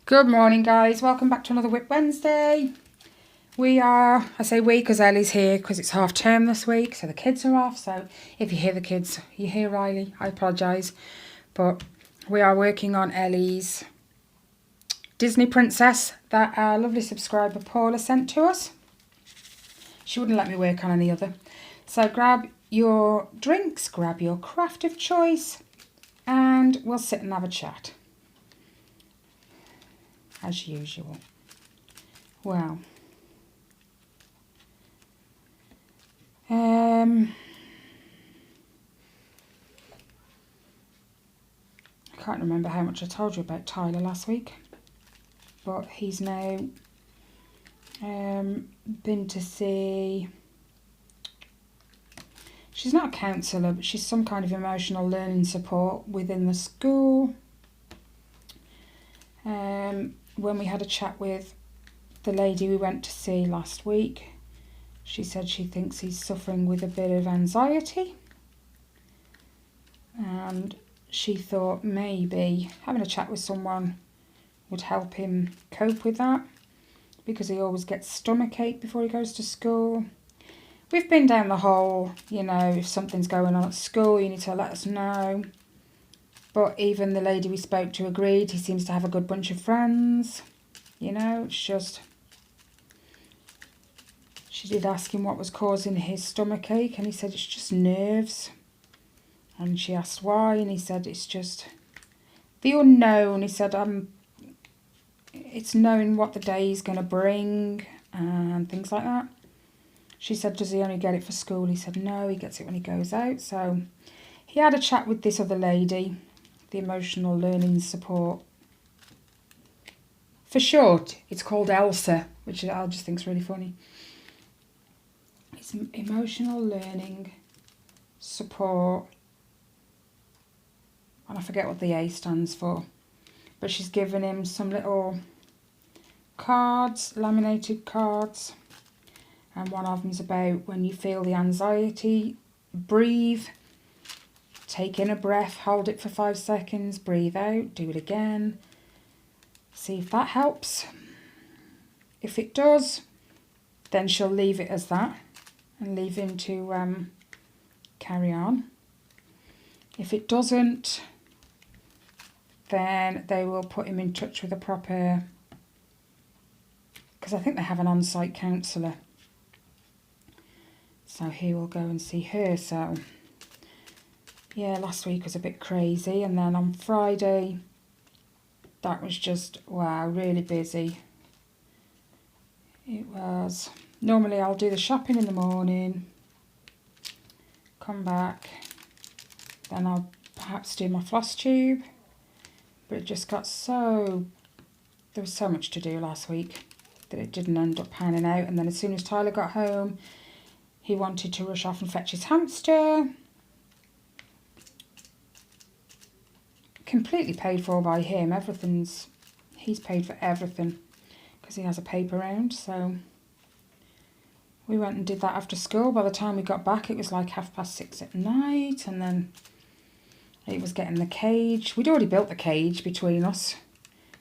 Good morning, guys. Welcome back to another WIP Wednesday. I say we because Ellie's here because it's half term this week, so the kids are off. So if you hear the kids, you hear Riley, I apologise. But we are working on Ellie's Disney princess that our lovely subscriber Paula sent to us. She wouldn't let me work on any other. So grab your drinks, grab your craft of choice, and we'll sit and have a chat. As usual. Well, I can't remember how much I told you about Tyler last week, but he's now been to see, she's not a counsellor, but she's some kind of emotional learning support within the school. When we had a chat with the lady we went to see last week, she said she thinks he's suffering with a bit of anxiety, and she thought maybe having a chat with someone would help him cope with that, because he always gets stomachache before he goes to school. We've been down the whole, if something's going on at school, you need to let us know. But even the lady we spoke to agreed he seems to have a good bunch of friends. It's just... She did ask him what was causing his stomachache, and he said it's just nerves. And she asked why, and he said it's just the unknown. He said it's knowing what the day is going to bring and things like that. She said, does he only get it for school? He said no, he gets it when he goes out. So he had a chat with this other lady, the emotional learning support. For short, it's called ELSA, which I just think is really funny. It's emotional learning support, and I forget what the A stands for. But she's given him some little cards, laminated cards, and one of them's about when you feel the anxiety, breathe. Take in a breath, hold it for 5 seconds, breathe out, do it again. See if that helps. If it does, then she'll leave it as that and leave him to carry on. If it doesn't, then they will put him in touch with a proper, because I think they have an on-site counsellor. So he will go and see her. So yeah, last week was a bit crazy, and then on Friday, that was just, wow, really busy. It was. Normally I'll do the shopping in the morning, come back, then I'll perhaps do my floss tube, but it just got there was so much to do last week that it didn't end up panning out. And then as soon as Tyler got home, he wanted to rush off and fetch his hamster. Completely paid for by him. He's paid for everything because he has a paper round. So we went and did that after school. By the time we got back, it was like 6:30 at night, and then it was getting the cage. We'd already built the cage between us.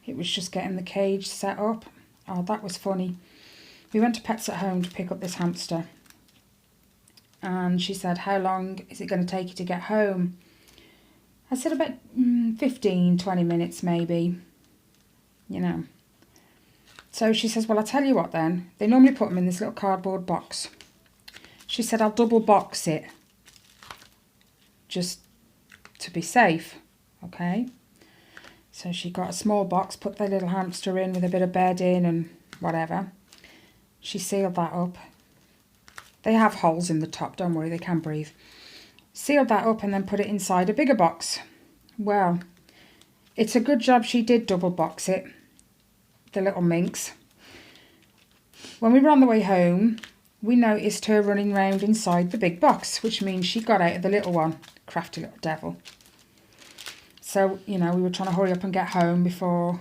It was just getting the cage set up. Oh, that was funny. We went to Pets at Home to pick up this hamster, and she said, how long is it going to take you to get home? I said about 15, 20 minutes maybe, So she says, well, I'll tell you what then. They normally put them in this little cardboard box. She said, I'll double box it just to be safe, okay? So she got a small box, put the little hamster in with a bit of bedding and whatever. She sealed that up. They have holes in the top, don't worry, they can breathe. Sealed that up and then put it inside a bigger box. Well, it's a good job she did double box it, the little minx. When we were on the way home, we noticed her running round inside the big box, which means she got out of the little one. Crafty little devil. So, we were trying to hurry up and get home before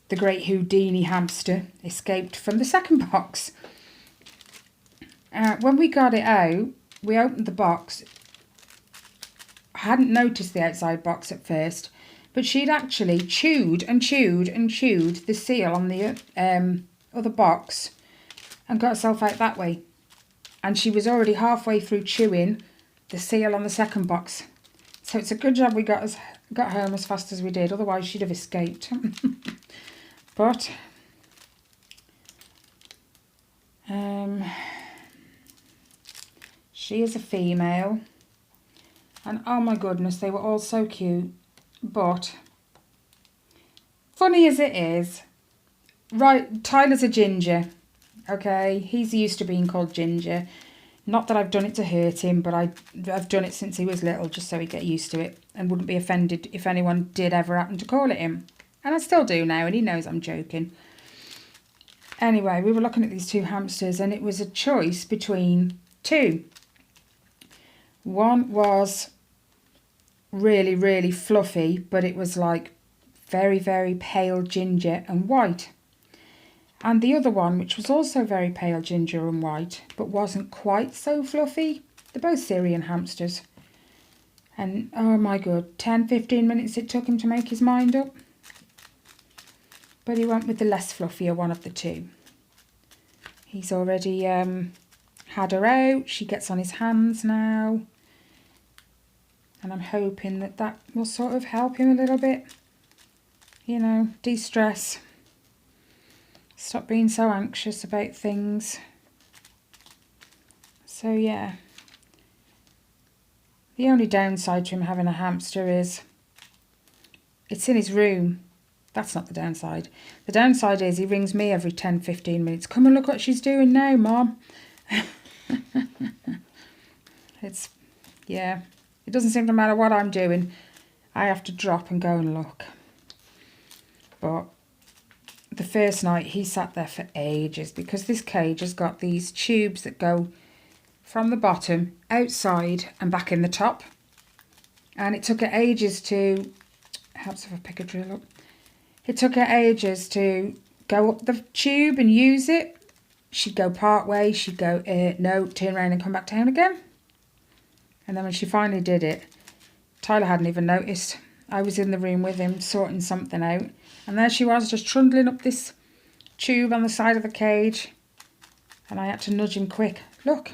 the great Houdini hamster escaped from the second box. When we got it out, we opened the box. I hadn't noticed the outside box at first, But she'd actually chewed and chewed and chewed the seal on the other box and got herself out that way. And she was already halfway through chewing the seal on the second box. So it's a good job we got home as fast as we did. Otherwise, she'd have escaped. But she is a female. And oh my goodness, they were all so cute. But funny as it is, right, Tyler's a ginger. Okay, he's used to being called Ginger. Not that I've done it to hurt him, but I've done it since he was little, just so he'd get used to it and wouldn't be offended if anyone did ever happen to call it him. And I still do now, and he knows I'm joking. Anyway, we were looking at these two hamsters, and it was a choice between two. One was really, really fluffy, but it was like very, very pale ginger and white. And the other one, which was also very pale ginger and white, but wasn't quite so fluffy. They're both Syrian hamsters. And oh my god, 10-15 minutes it took him to make his mind up. But he went with the less fluffier one of the two. He's already had her out. She gets on his hands now. And I'm hoping that that will sort of help him a little bit. You know, de-stress. Stop being so anxious about things. So yeah. The only downside to him having a hamster is it's in his room. That's not the downside. The downside is he rings me every 10-15 minutes. Come and look what she's doing now, Mom. It's, yeah. It doesn't seem to matter what I'm doing. I have to drop and go and look. But the first night he sat there for ages because this cage has got these tubes that go from the bottom outside and back in the top. And it took her ages to, helps if I pick a drill up. It took her ages to go up the tube and use it. She'd go part way, she'd go, no, turn around and come back down again. And then when she finally did it, Tyler hadn't even noticed. I was in the room with him sorting something out. And there she was, just trundling up this tube on the side of the cage. And I had to nudge him quick. Look.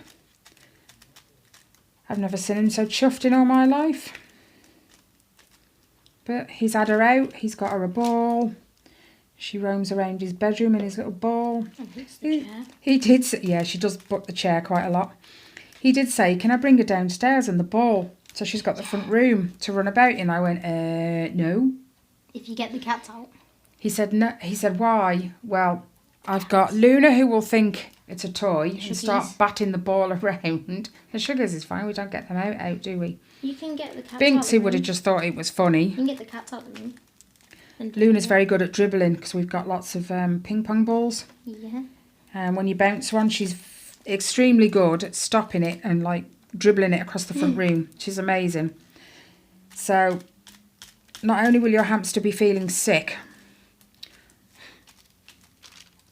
I've never seen him so chuffed in all my life. But he's had her out. He's got her a ball. She roams around his bedroom in his little ball. He did say, yeah, she does butt the chair quite a lot. He did say, can I bring her downstairs in the ball? So she's got the front room to run about in. I went, no. If you get the cats out. He said, no. He said, why? Well, I've got Luna who will think it's a toy and start batting the ball around. The Sugars is fine. We don't get them out, do we? You can get the cats out. Binksy would have just thought it was funny. You can get the cats out of the room. Luna's very good at dribbling because we've got lots of ping pong balls. Yeah. And when you bounce one, she's extremely good at stopping it and like dribbling it across the front room. She's amazing. So not only will your hamster be feeling sick.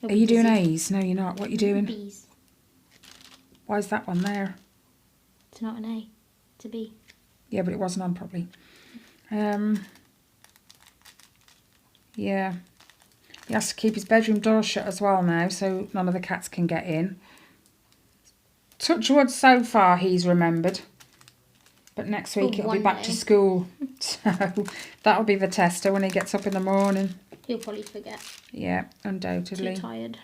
Are you doing A's? No, you're not. What are you doing? B's. Why is that one there? It's not an A. It's a B. Yeah, but it wasn't on properly. Yeah. He has to keep his bedroom door shut as well now, so none of the cats can get in. Touch wood, so far he's remembered. But next week it'll be back to school. So that'll be the tester when he gets up in the morning. He'll probably forget. Yeah, undoubtedly. Too tired.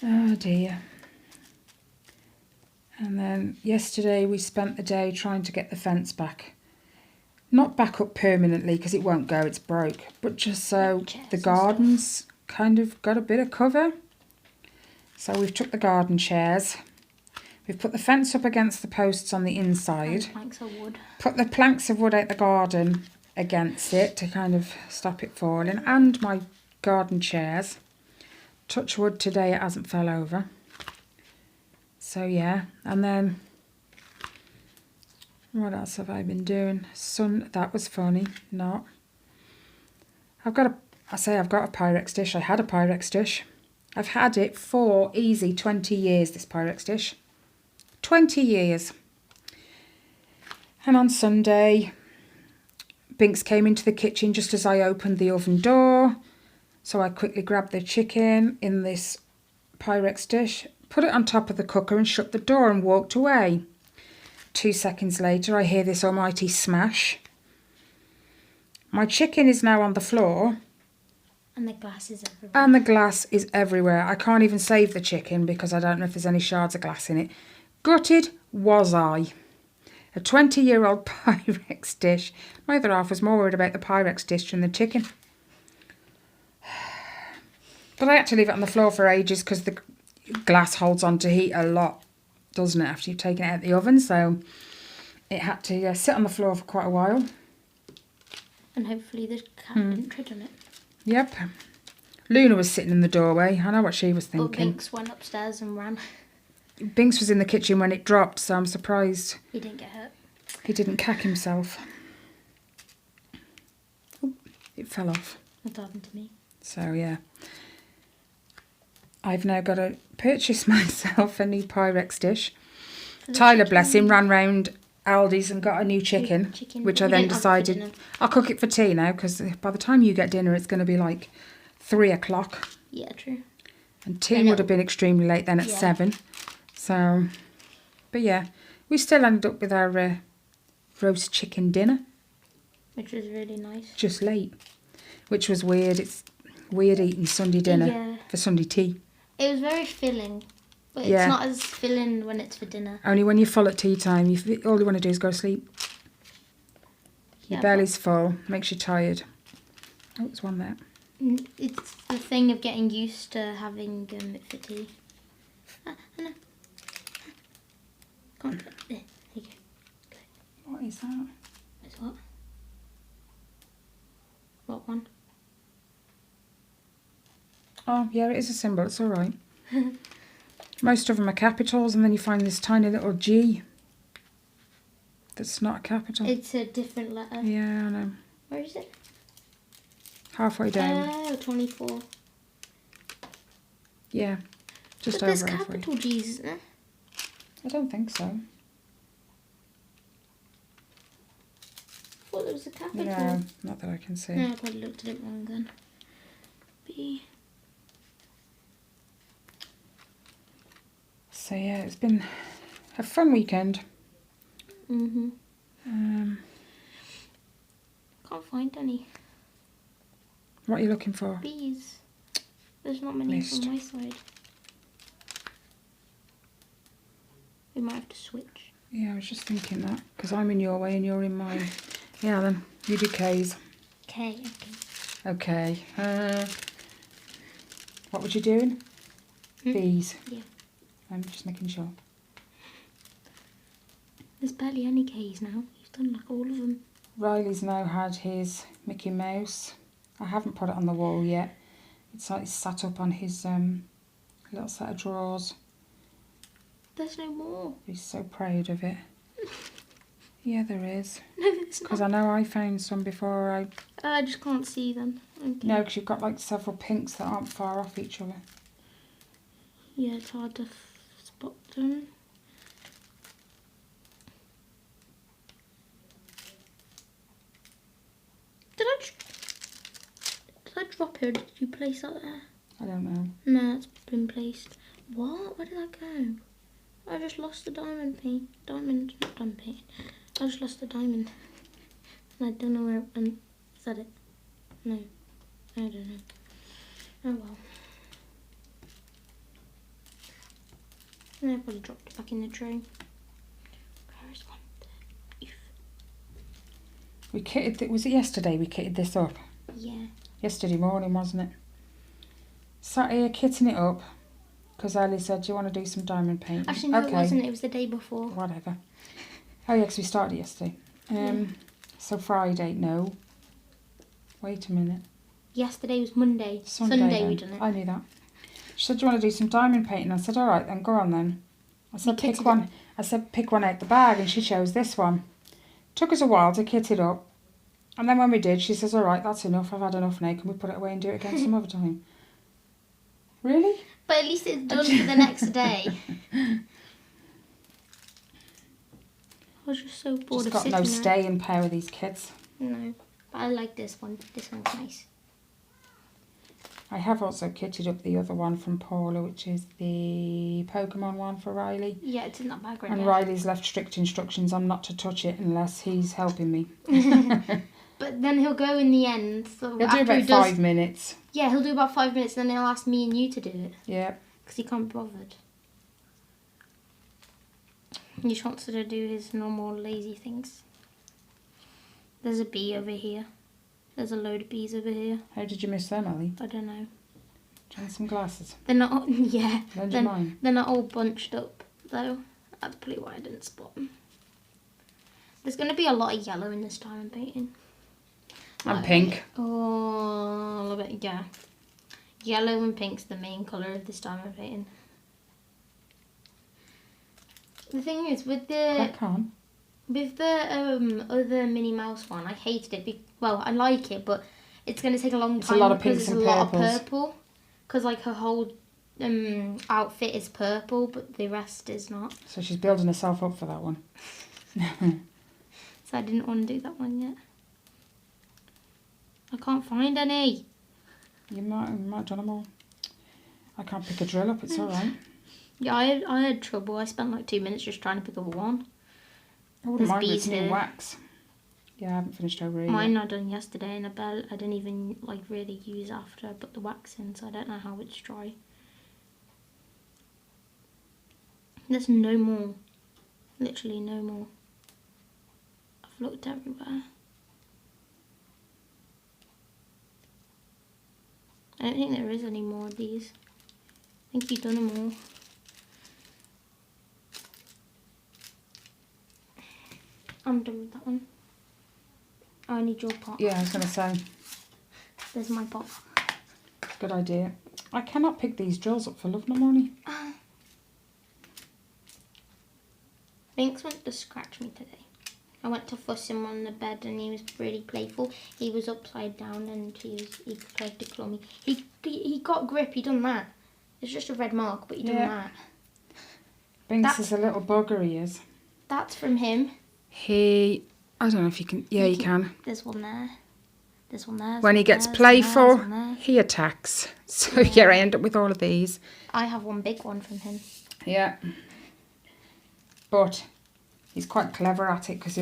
Oh dear. And then yesterday we spent the day trying to get the fence back. Not back up permanently because it won't go, it's broke. But just so the garden's kind of got a bit of cover. So we've took the garden chairs. We've put the fence up against the posts on the inside. Planks of wood. Put the planks of wood out the garden against it to kind of stop it falling. And my garden chairs. Touch wood, today it hasn't fell over. So yeah, and then what else have I been doing? That was funny. Not. I've got a Pyrex dish. I had a Pyrex dish. I've had it for easy 20 years, this Pyrex dish. 20 years. And on Sunday, Binks came into the kitchen just as I opened the oven door. So I quickly grabbed the chicken in this Pyrex dish, put it on top of the cooker and shut the door and walked away. 2 seconds later, I hear this almighty smash. My chicken is now on the floor. And the glass is everywhere. And the glass is everywhere. I can't even save the chicken because I don't know if there's any shards of glass in it. Gutted was I. A 20-year-old Pyrex dish. My other half was more worried about the Pyrex dish than the chicken. But I had to leave it on the floor for ages because the glass holds on to heat a lot, doesn't it, after you've taken it out of the oven. So it had to sit on the floor for quite a while. And hopefully the cat didn't tread on it. Yep. Luna was sitting in the doorway. I know what she was thinking. But Binks went upstairs and ran. Binks was in the kitchen when it dropped, so I'm surprised He didn't get hurt. he didn't cack himself. Oh, it fell off. That happened to me. So, yeah. I've now got to purchase myself a new Pyrex dish. Tyler, bless him, ran round Aldi's and got a new chicken. Which I then decided I'll cook it for tea now because by the time you get dinner it's going to be like 3 o'clock. Yeah, true. And tea would have been extremely late then at 7. So, but yeah, we still ended up with our roast chicken dinner. Which was really nice. Just late. Which was weird. It's weird eating Sunday dinner for Sunday tea. It was very filling. But it's not as filling when it's for dinner. Only when you're full at tea time. All you want to do is go to sleep. Your belly's full. Makes you tired. Oh, there's one there. It's the thing of getting used to having it for tea. No. Come on. There you go. What is that? It's what? What one? Oh, yeah, it is a symbol. It's all right. Most of them are capitals, and then you find this tiny little G that's not a capital. It's a different letter. Yeah, I know. Where is it? Halfway down. Oh, 24. Yeah, just but over there's halfway. capital G's, isn't there? I don't think so. I thought there was a capital. No, not that I can see. No, I probably looked at it wrong then. B. So yeah, it's been a fun weekend. Can't find any. What are you looking for? Bees. There's not many Missed. from my side. We might have to switch. Yeah, I was just thinking that because I'm in your way and you're in mine. Yeah, then you do K's. Okay. Okay. What was you doing? Bees. Yeah. I'm just making sure. There's barely any K's now. You've done like all of them. Riley's now had his Mickey Mouse. I haven't put it on the wall yet. It's like sat up on his little set of drawers. There's no more. He's so proud of it. Yeah, there is. No, there's Because not. I know I found some before I just can't see them. Okay. No, because you've got like several pinks that aren't far off each other. Yeah, it's hard to spot them. Did I drop it or did you place that there? I don't know. No, it's been placed. What? Where did that go? I just lost the diamond paint. Not diamond paint. I just lost the diamond. And I don't know where it went. Is that it? No. I don't know. Oh well. And I probably dropped it back in the tray. Where is one? We kitted, was it yesterday we kitted this up? Yeah. Yesterday morning, wasn't it? Sat here kitting it up because Ali said, do you want to do some diamond paint? Actually, no, it wasn't. It was the day before. Whatever. Oh, yeah, because we started yesterday. So Friday, no. Wait a minute. Yesterday was Monday. Sunday we done it. I knew that. She said, do you want to do some diamond painting? I said, all right, then go on then. I said, pick one. I said, pick one out the bag, and she chose this one. Took us a while to kit it up. And then when we did, she says, all right, that's enough. I've had enough now. Can we put it away and do it again some other time? Really? But at least it's done for the next day. I was just so bored Just of got sitting no there. staying power, these kids. No. But I like this one. This one's nice. I have also kitted up the other one from Paula, which is the Pokemon one for Riley. Yeah, it's in that bag right And there. Riley's left strict instructions on not to touch it unless he's helping me. But then he'll go in the end. So He'll do about 5 minutes. Yeah, he'll do about 5 minutes, then he'll ask me and you to do it. Yeah. Because he can't be bothered. He just wants to do his normal lazy things. There's a bee over here. There's a load of bees over here. How did you miss them, Ellie? I don't know. Do you want some glasses? They're not, yeah. Lend you mine. They're not all bunched up, though. That's probably why I didn't spot them. There's going to be a lot of yellow in this diamond painting. And pink. Oh, I love it, yeah. Yellow and pink's the main colour of this diamond painting. The thing is, with the other Minnie Mouse one, I hated it. Well, I like it, but it's going to take a long time. It's a lot of pinks because and it's a lot purples. of purple. Because like her whole outfit is purple, but the rest is not. So she's building herself up for that one. So I didn't want to do that one yet. I can't find any. You might have done them all. I can't pick a drill up, it's alright. Yeah, I had trouble. I spent like 2 minutes just trying to pick up one. I wouldn't There's mind bees with new here. wax. Yeah, I haven't finished over here Mine yet. I done yesterday, and I didn't even like really use after I put the wax in, so I don't know how it's dry. There's no more. Literally no more. I've looked everywhere. I don't think there is any more of these. I think you've done them all. I'm done with that one. Oh, I need your pot. Yeah, I was going to say. There's my pot. Good idea. I cannot pick these drills up for love nor money. Binks went to scratch me today. I went to fuss him on the bed and he was really playful. He was upside down and he tried to claw me. He got grip, he done that. It's just a red mark, but he done that. Binks is a little bugger, he is. That's from him. I don't know if you can, yeah, you can. There's one there. There's one there. When he gets playful, he attacks. So yeah, I end up with all of these. I have one big one from him. Yeah. But he's quite clever at it because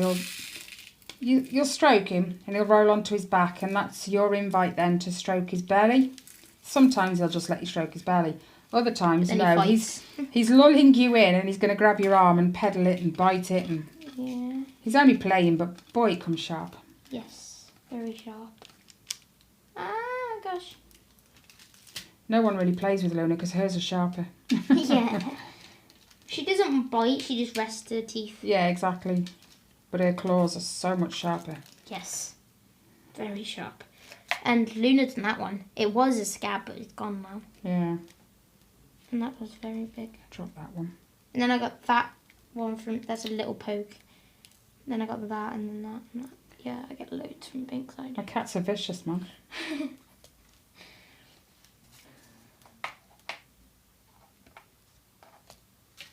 you'll stroke him and he'll roll onto his back, and that's your invite then to stroke his belly. Sometimes he'll just let you stroke his belly. Other times, no, he's lulling you in and he's going to grab your arm and pedal it and bite it. And yeah. He's only playing, but boy, it comes sharp. Yes, very sharp. Ah, gosh. No one really plays with Luna because hers are sharper. Yeah. She doesn't bite, she just rests her teeth. Yeah, exactly. But her claws are so much sharper. Yes. Very sharp. And Luna done that one. It was a scab, but it's gone now. Yeah. And that was very big. Drop that one. And then I got that one from, that's a little poke. Then I got that and then that and that. Yeah, I get loads from Binkside. My cats are vicious, man.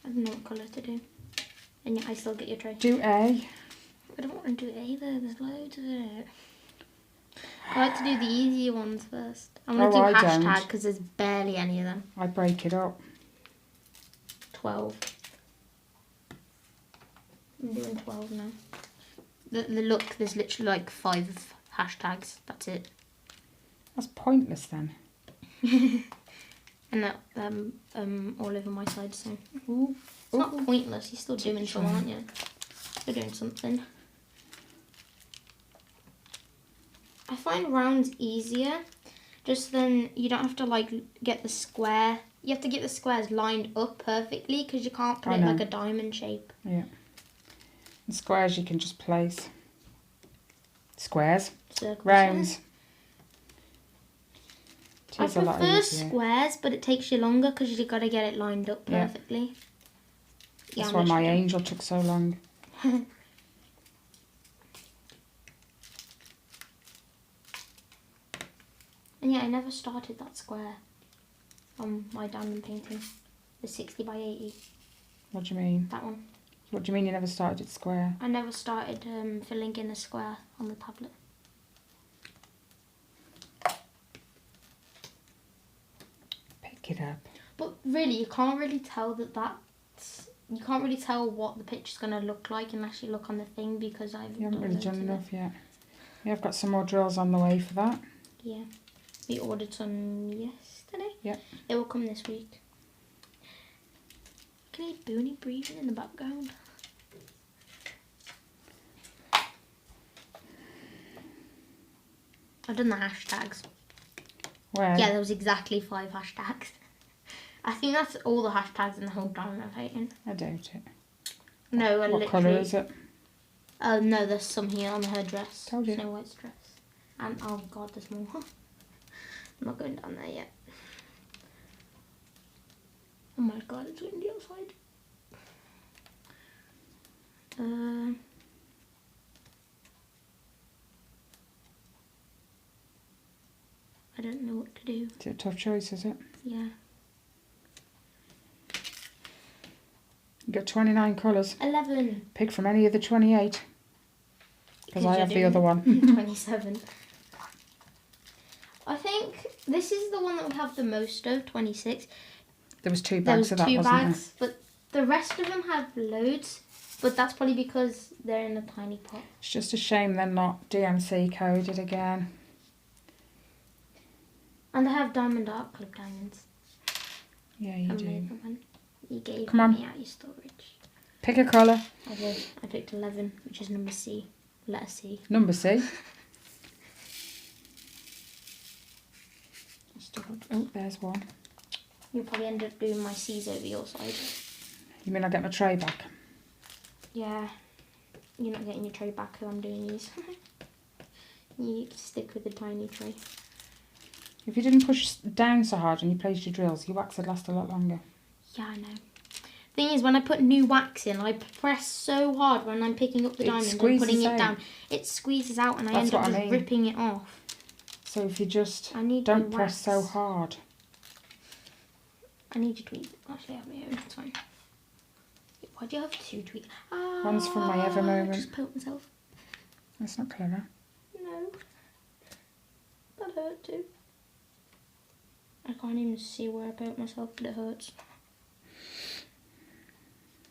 I don't know what colour to do. And yet I still get your tray. Do A. I don't want to do it either, there's loads of it. I like to do the easier ones first. I'm going to do hashtag because there's barely any of them. I break it up. 12. I'm doing 12 now. The look, there's literally like 5 hashtags. That's it. That's pointless then. And that all over my side, so Ooh. it's not pointless. You're still doing something, aren't you? You're doing something. I find rounds easier. Just then you don't have to like get the square. You have to get the squares lined up perfectly because you can't put it like a diamond shape. Yeah. And squares you can just place. Squares. Circles. Rounds. I prefer squares, but it takes you longer because you've got to get it lined up perfectly. Yeah, that's why my angel took so long. And yeah, I never started that square on my diamond painting. The 60 by 80. What do you mean? That one. What do you mean you never started it square? I never started filling in a square on the tablet. Pick it up. But really, you can't really tell you can't really tell what the picture's going to look like unless you look on the thing, because You haven't really done enough yet. Yeah, I've got some more drills on the way for that. Yeah. We ordered some yesterday. Yeah. It will come this week. Can you hear Booney breathing in the background? I've done the hashtags. Where? Yeah, there was exactly 5 hashtags. I think that's all the hashtags in the whole diamond painting. I doubt it. No, What colour is it? Oh no, there's some here on her dress. Told you. Snow White's dress. And oh god, there's more. I'm not going down there yet. Oh my god, it's windy outside. I don't know what to do. It's a tough choice, is it? Yeah. You got 29 colours. 11. Pick from any of the 28. Because I have the other one. 27. I think this is the one that we have the most of, 26. There was 2 There bags was of that, 2 wasn't bags, but the rest of them have loads. But that's probably because they're in a tiny pot. It's just a shame they're not DMC coded again. And they have Diamond Art Club diamonds. Yeah, you do. One. You gave Come on. me out your storage. Pick a colour. I did. I picked 11, which is number C. Letter C. Number C. Oh, there's one. You'll probably end up doing my C's over your side. You mean I get my tray back? Yeah. You're not getting your tray back, who I'm doing these. You stick with the tiny tray. If you didn't push down so hard and you placed your drills, your wax would last a lot longer. Yeah, I know. Thing is, when I put new wax in, I press so hard when I'm picking up the diamond and putting it down. It squeezes out and I end up just ripping it off. So if you just don't press so hard. I need you to tweet. Actually, I have my own. It's fine. Why do you have 2 tweets? One's from my ever moment. I just poked myself. That's not clever. No. That hurt too. I can't even see where I poked myself, but it hurts.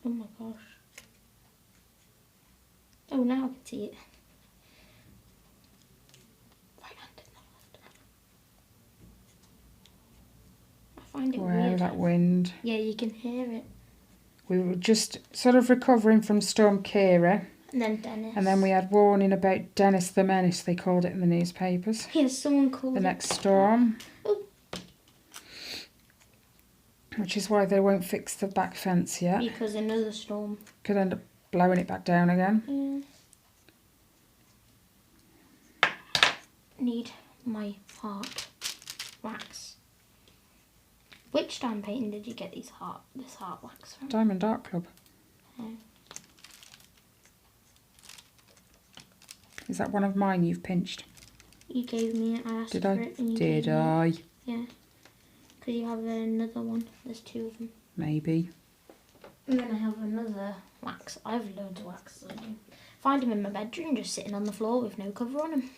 Oh my gosh. Oh, now I can see it. Right hand in the left. I find it weird. That wind. Yeah, you can hear it. We were just sort of recovering from Storm Kira. And then Dennis. And then we had warning about Dennis the Menace, they called it in the newspapers. Yes, someone called the it. next storm. Oh. Which is why they won't fix the back fence yet. Because another storm. Could end up blowing it back down again. Yeah. Need my heart wax. Which diamond painting did you get this heart wax from? Diamond Art Club. Oh. Is that one of mine you've pinched? You gave me it. I asked Did for I? it. And you Did I? Yeah. Because you have another one. There's 2 of them. Maybe. And then I have another wax. I have loads of waxes. I do. Find them in my bedroom, just sitting on the floor with no cover on them.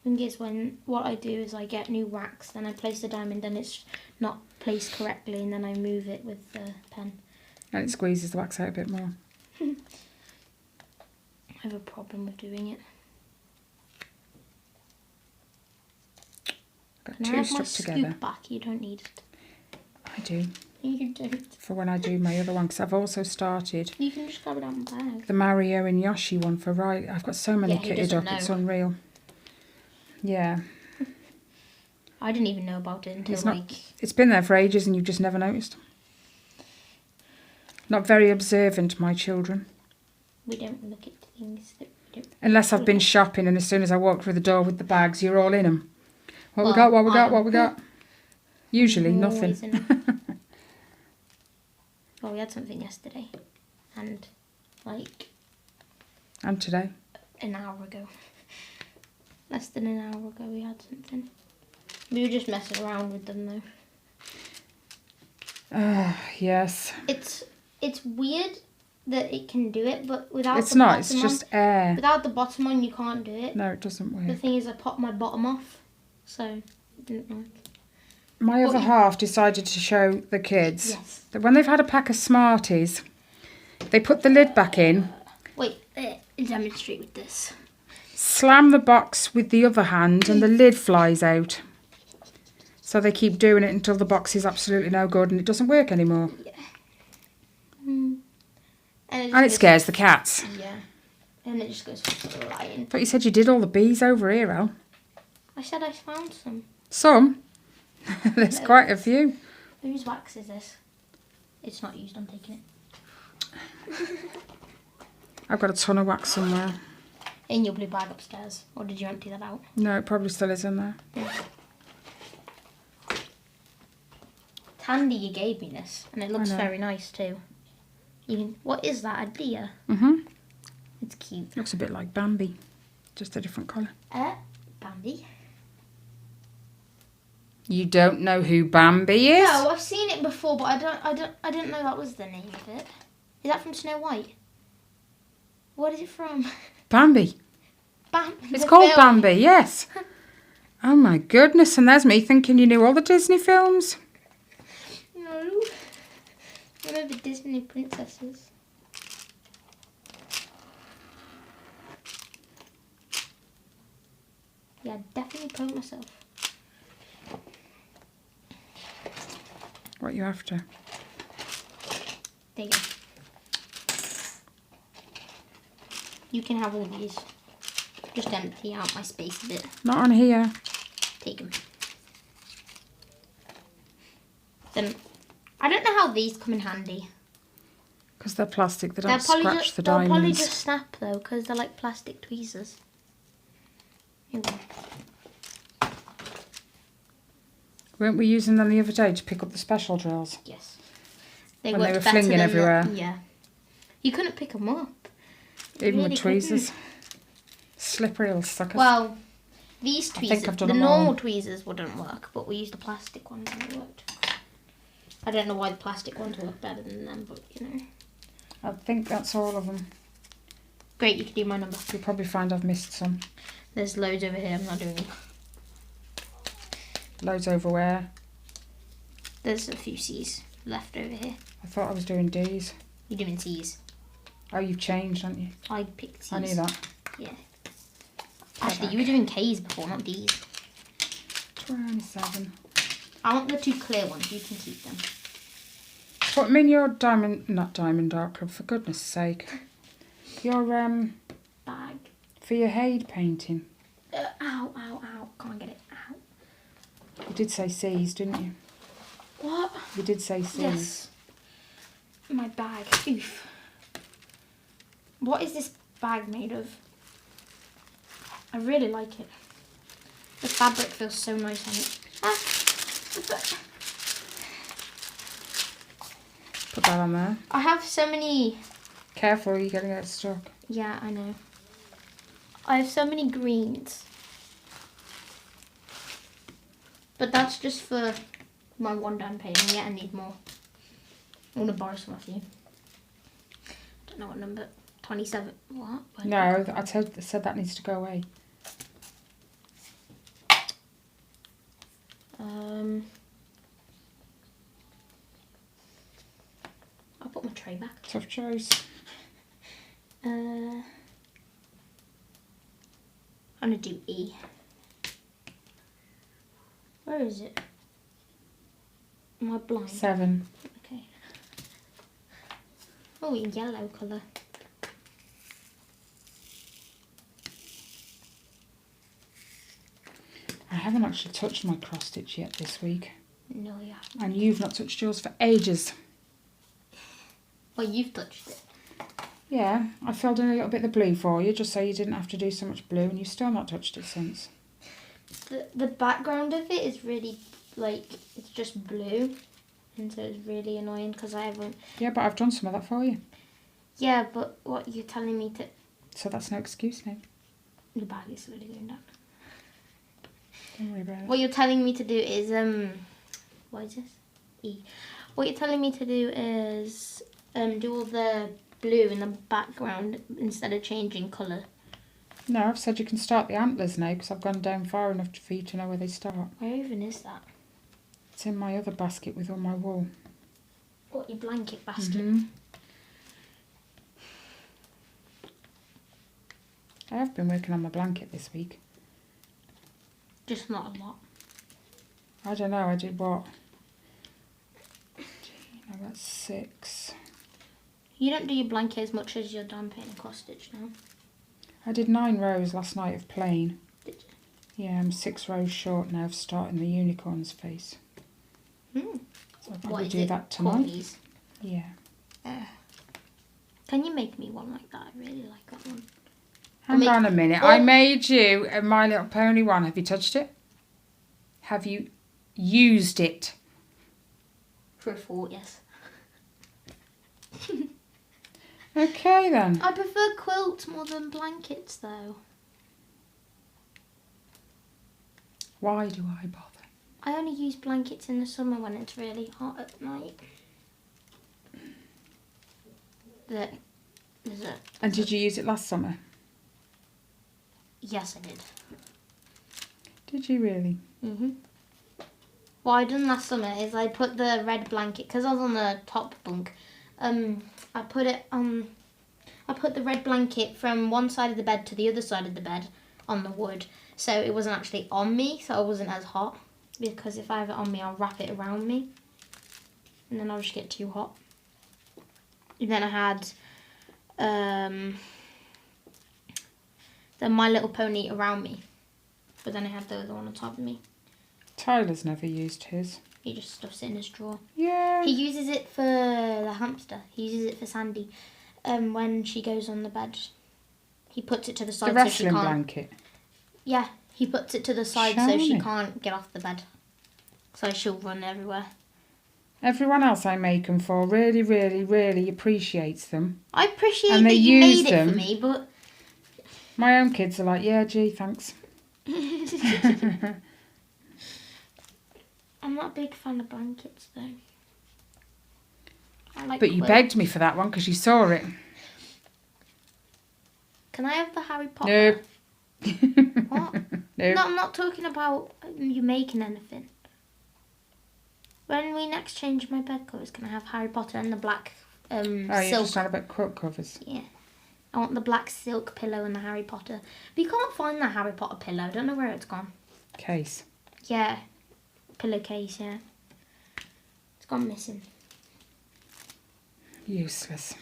Thing is, what I do is I get new wax, then I place the diamond, and it's not placed correctly, and then I move it with the pen. And it squeezes the wax out a bit more. I have a problem with doing it. Got Can 2 I have stuck my together. scoop back? You don't need it. I do. You don't. For when I do my other one, because I've also started You can just grab it out of my bag. the Mario and Yoshi one for Riley. I've got so many kitted up, it's unreal. Yeah. I didn't even know about it until It's been there for ages and you've just never noticed. Not very observant, my children. We don't look at things that we don't. Unless I've been shopping and as soon as I walk through the door with the bags, you're all in them. What we got? Usually nothing. Well, we had something yesterday. And And today. An hour ago. Less than an hour ago we had something. We were just messing around with them though. Yes. It's weird that it can do it, but without It's the not, bottom it's just air. on, without the bottom on, you can't do it. No, it doesn't The work. thing is, I popped my bottom off, so it didn't work. My other half decided to show the kids Yes. that when they've had a pack of Smarties, they put the lid back in, Wait, demonstrate with this. slam the box with the other hand, and the lid flies out. So they keep doing it until the box is absolutely no good and it doesn't work anymore. Yeah. And And it scares the cats. Yeah. And it just goes flying. But you said you did all the bees over here, Al. I said I found some. Some? There's No. quite a few. Whose wax is this? It's not used, I'm taking it. I've got a ton of wax somewhere. In your blue bag upstairs. Or did you empty that out? No, it probably still is in there. Tandy, you gave me this. And it looks know. very nice too. What is that? A deer? Mm-hmm. It's cute. Looks a bit like Bambi. Just a different colour. Bambi? You don't know who Bambi is? No, I've seen it before, but I didn't know that was the name of it. Is that from Snow White? What is it from? Bambi. It's called Bambi, yes. Oh my goodness, and there's me thinking you knew all the Disney films. No. One of the Disney princesses. Yeah, definitely poked myself. What are you after? There you go. You can have all these. Just empty out my space a bit. Not on here. Take them. Then, I don't know how these come in handy. Because they're plastic, they don't scratch the they'll probably diamonds. just snap though, because they're like plastic tweezers. Here we go. Weren't we using them the other day to pick up the special drills? Yes. When they worked were better flinging than everywhere. Yeah. You couldn't pick them up. Even Really with tweezers. couldn't. Slippery little suckers. Well, these I think tweezers, I've done the them all. normal tweezers wouldn't work, but we used the plastic ones and it worked. I don't know why the plastic ones work better than them, but you know. I think that's all of them. Great, you can do my number. You'll probably find I've missed some. There's loads over here, I'm not doing them. Loads over where? There's a few C's left over here. I thought I was doing D's. You're doing C's. Oh, you've changed, haven't you? I picked C's. I knew that. Yeah. Actually, you were doing K's before, not D's. 27. I want the two clear ones, you can keep them. Put them in your not diamond art club, for goodness sake. Your, Bag. for your Haid painting. Ow. Can't get it out. You did say C's, didn't you? What? You did say C's. Yes. My bag. Oof. What is this bag made of? I really like it. The fabric feels so nice on it. Put that on there. I have so many... Careful, you're going to get stuck. Yeah, I know. I have so many greens. But that's just for my one done painting. Yeah, I need more. I want to borrow some of you. Don't know what number. 27. What? No, I said that needs to go away. I'll put my tray back. Tough choice. I'm gonna do E. Where is it? Am I blind? 7. Okay. Oh, yellow colour. I haven't actually touched my cross stitch yet this week. No, you haven't. And you've not touched yours for ages. Well, you've touched it. Yeah, I filled in a little bit of the blue for you, just so you didn't have to do so much blue, and you've still not touched it since. The background of it is really, like, it's just blue. And so it's really annoying because I haven't... Yeah, but I've done some of that for you. Yeah, but what you're telling me to... So that's no excuse now. The bag is slowly going down. Don't worry about it. What you're telling me to do is, what is this? E. What you're telling me to do is, do all the blue in the background instead of changing colour. No, I've said you can start the antlers now because I've gone down far enough for you to know where they start. Where even is that? It's in my other basket with all my wool. What, your blanket basket? Mm-hmm. I have been working on my blanket this week. Just not a lot. I don't know, I did what? I got 6. You don't do your blanket as much as your dime painting cross stitch now. I did 9 rows last night of plain. Did you? Yeah, I'm 6 rows short now of starting the unicorn's face. Hmm. So I'll probably do that tonight. Corgis? Yeah. Can you make me one like that? I really like that one. Hang on a minute. I made you a My Little Pony one. Have you touched it? Have you used it? For a thought, yes. Okay then. I prefer quilts more than blankets though. Why do I bother? I only use blankets in the summer when it's really hot at night. And did you use it last summer? Yes, I did. Did you really? Mhm. What I done last summer is I put the red blanket because I was on the top bunk. I put the red blanket from one side of the bed to the other side of the bed on the wood, so it wasn't actually on me, so I wasn't as hot. Because if I have it on me, I'll wrap it around me, and then I'll just get too hot. And then I had the My Little Pony around me, but then I had the other one on top of me. Tyler's never used his. He just stuffs it in his drawer. Yeah. He uses it for the hamster. He uses it for Sandy. When she goes on the bed, he puts it to the side The so she wrestling can't. blanket. Yeah, he puts it to the side so she Shiny. can't get off the bed. So she'll run everywhere. Everyone else I make them for really, really, really appreciates them. I appreciate And that they you use made it for them. me, but My own kids are like, yeah, gee, thanks. I'm not a big fan of blankets though. I like But you quilts. begged me for that one because you saw it. Can I have the Harry Potter? No. What? No. No, I'm not talking about you making anything. When we next change my bed covers, can I have Harry Potter and the black Oh, you're silk? just talking about quilt covers. Yeah. I want the black silk pillow and the Harry Potter. But you can't find the Harry Potter pillow. I don't know where it's gone. Case. Yeah. Pillowcase, yeah. It's gone missing. Useless.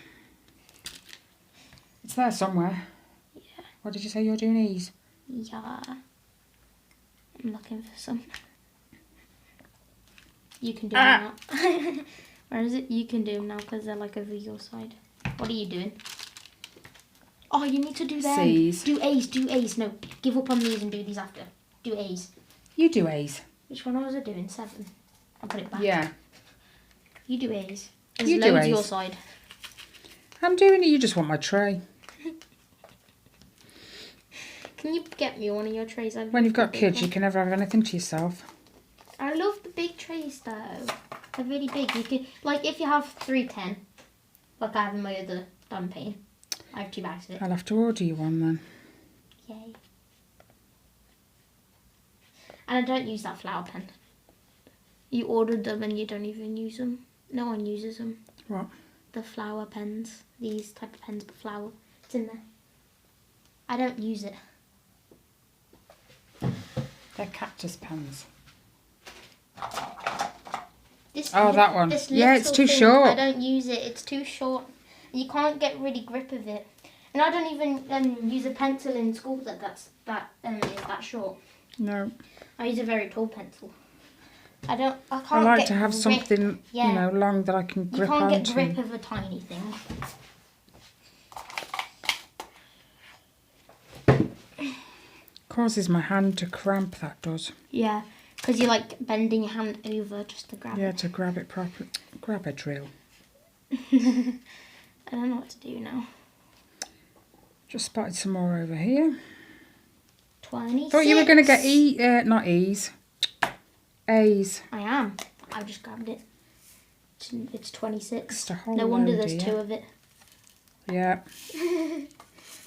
It's there somewhere. Yeah. What did you say you're doing these? Yeah. I'm looking for some. You can do them now. Where is it? You can do them now because they're like over your side. What are you doing? Oh, you need to do them. C's. Do A's, do A's. No, give up on these and do these after. Do A's. You do A's. Which one was I doing? 7. I'll put it back. Yeah. You do A's. There's You do loads your A's. side. I'm doing it. You just want my tray. Can you get me one of your trays? When you've got kids, you can never have anything to yourself. I love the big trays though. They're really big. You can, like, if you have 310, like I have in my other dime painting. I have 2 bags of it. I'll have to order you one then. Yay. And I don't use that flower pen. You ordered them and you don't even use them. No one uses them. What? The flower pens. These type of pens, but flower. It's in there. I don't use it. They're cactus pens. This That one. This Yeah, it's little too thing, short. I don't use it. It's too short. You can't get really grip of it. And I don't even use a pencil in school is that short. No. I use a very tall pencil. I can't. I like get to have grip. something, Yeah. long that I can grip You can't onto. get grip of a tiny thing. Causes my hand to cramp, that does. Yeah, because you're like bending your hand over just to grab Yeah, it. to grab it proper. Grab a drill. I don't know what to do now. Just spotted some more over here. 26. Thought you were going to get not E's. A's. I am. I just grabbed it. It's 26. Just a whole No wonder load there's here. 2 of it. Yeah.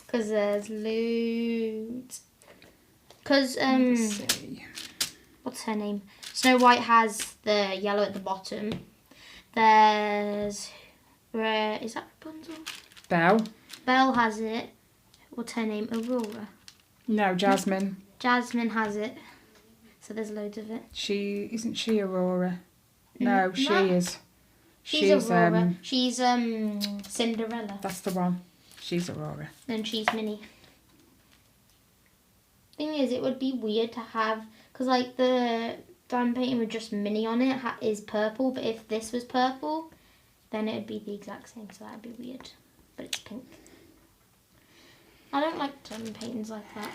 Because there's loads. Because, Let's see. what's her name? Snow White has the yellow at the bottom. There's, is that Rapunzel? Belle? Belle has it. What's her name? Aurora. No, Jasmine. Jasmine has it. So there's loads of it. Isn't she Aurora? No, she No. is. She's Aurora. She's Cinderella. That's the one. She's Aurora. Then she's Minnie. Thing is, it would be weird to have, because like the diamond painting with just Minnie on it is purple, but if this was purple, then it would be the exact same, so that would be weird. But it's pink. I don't like diamond paintings like that.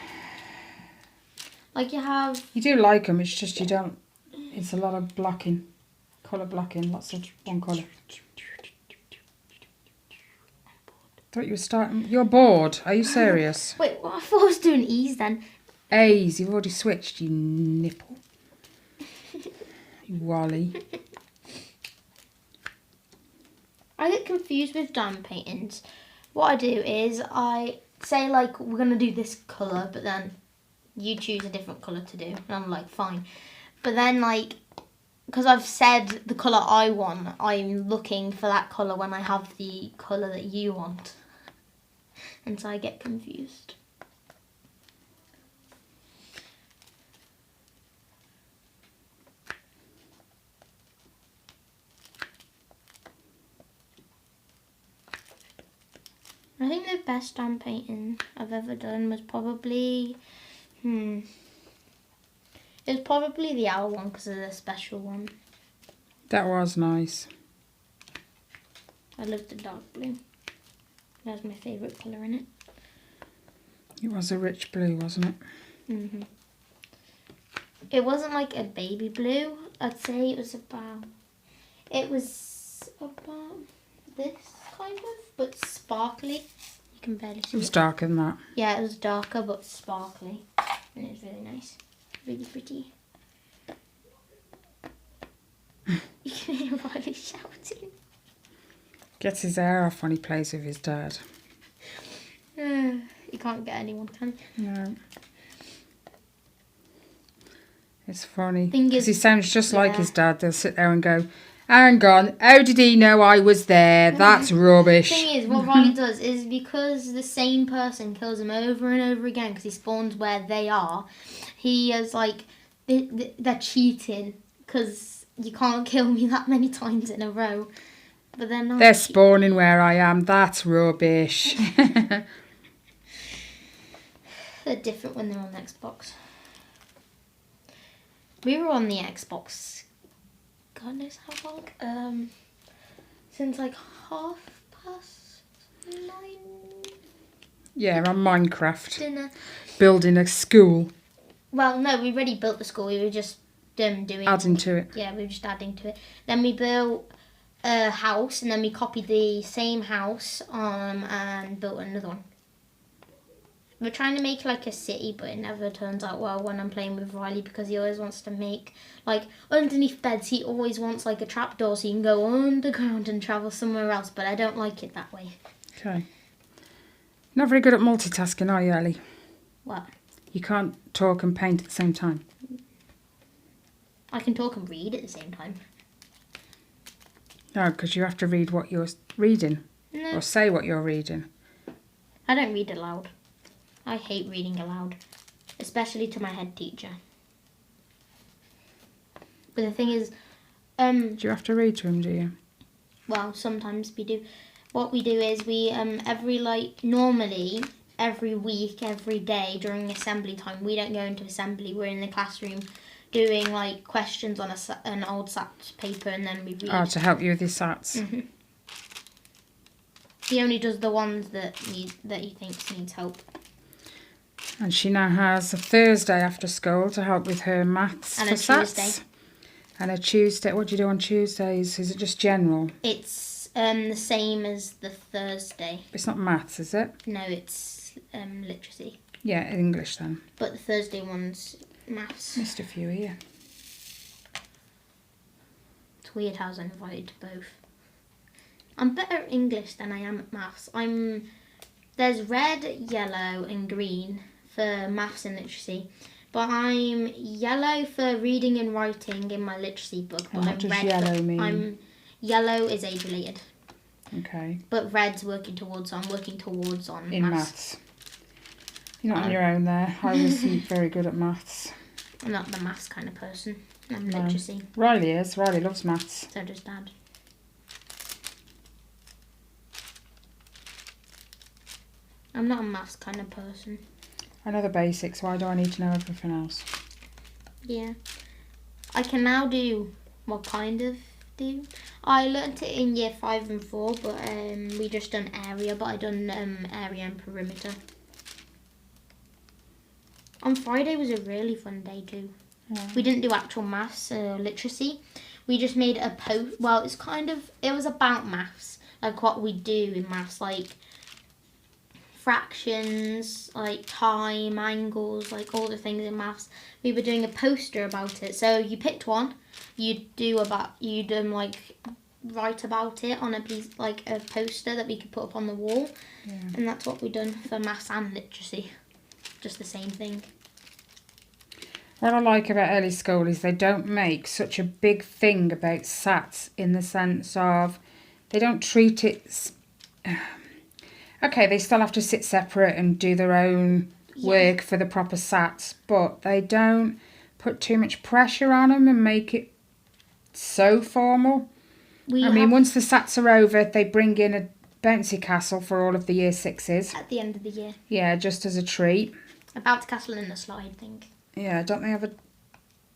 Like you have... You do like them, it's just you don't... It's a lot of blocking. Colour blocking, lots of one colour. Thought you were starting... You're bored. Are you serious? Wait, well, I thought I was doing E's then. A's, you've already switched, you nipple. You Wally. I get confused with diamond paintings. What I do is I say like we're gonna do this colour, but then you choose a different colour to do, and I'm like fine. But then like because I've said the colour I want, I'm looking for that colour when I have the colour that you want, and so I get confused. I think the best diamond painting I've ever done was probably, it was probably the owl one because of the special one. That was nice. I loved the dark blue. That was my favourite colour in it. It was a rich blue, wasn't it? Mhm. It wasn't like a baby blue. I'd say it was about this kind of, but sparkly. You can barely see It was it. darker than that. Yeah, it was darker but sparkly, and it was really nice, really pretty. You can hear Riley shouting. Gets his hair off when he plays with his dad. You can't get anyone, can you? No. It's funny. Thing Because is- he sounds just like yeah. his dad. They'll sit there and go, hang on, how did he know I was there? That's rubbish. Thing is, what Riley does is because the same person kills him over and over again because he spawns where they are, he is like, they're cheating because you can't kill me that many times in a row. But they're not. They're spawning where I am. That's rubbish. They're different when they're on the Xbox. We were on the Xbox, God knows how long, since like 9:30 Yeah, on Minecraft. dinner. Building a school. Well, no, we already built the school. We were just doing... Adding to it. Yeah, we were just adding to it. Then we built a house, and then we copied the same house and built another one. We're trying to make like a city, but it never turns out well when I'm playing with Riley because he always wants to make, like, underneath beds, he always wants like a trapdoor so you can go underground and travel somewhere else, but I don't like it that way. Okay. Not very good at multitasking, are you, Ellie? What? You can't talk and paint at the same time. I can talk and read at the same time. No, because you have to read what you're reading. No, Or say what you're reading. I don't read aloud. I hate reading aloud, especially to my head teacher. But the thing is, Do you have to read to him, do you? well, sometimes we do. What we do is we normally every week, every day during assembly time, we don't go into assembly. We're in the classroom doing like questions on an old SAT paper, and then we read. Oh, to help you with your SATs. Mhm. He only does the ones that he thinks needs help. And she now has a Thursday after school to help with her maths And for a SATs. Tuesday. And a Tuesday. What do you do on Tuesdays? Is it just general? It's the same as the Thursday. It's not maths, is it? No, it's literacy. Yeah, English then. But the Thursday one's maths. Missed a few here. It's weird how I was invited to both. I'm better at English than I am at maths. There's red, yellow and green for maths and literacy. But I'm yellow for reading and writing in my literacy book. But And what does yellow mean? Yellow is age related. Okay. But red's working towards, so I'm working towards on In maths. You're not on your own there. I wasn't very good at maths. I'm not the maths kind of person. I'm No. literacy. Riley is. Riley loves maths. So does Dad. I'm not a maths kind of person. I know the basics. Why do I need to know everything else? Yeah. I can now do, well, kind of do. I learnt it in year 5 and 4, but we just done area, but I done area and perimeter. On Friday was a really fun day too. Yeah. We didn't do actual maths or literacy. We just made a post. Well, it was about maths, like what we do in maths, like fractions, like time, angles, like all the things in maths. We were doing a poster about it. So you picked one, you'd write about it on a piece, like a poster that we could put up on the wall. Yeah. And that's what we done for maths and literacy. Just the same thing. What I like about early school is they don't make such a big thing about SATs, in the sense of they don't treat it... Okay, they still have to sit separate and do their own work for the proper SATs, but they don't put too much pressure on them and make it so formal. Once the SATs are over, they bring in a bouncy castle for all of the year 6s. At the end of the year. Yeah, just as a treat. A bouncy castle and a slide thing. Yeah, don't they have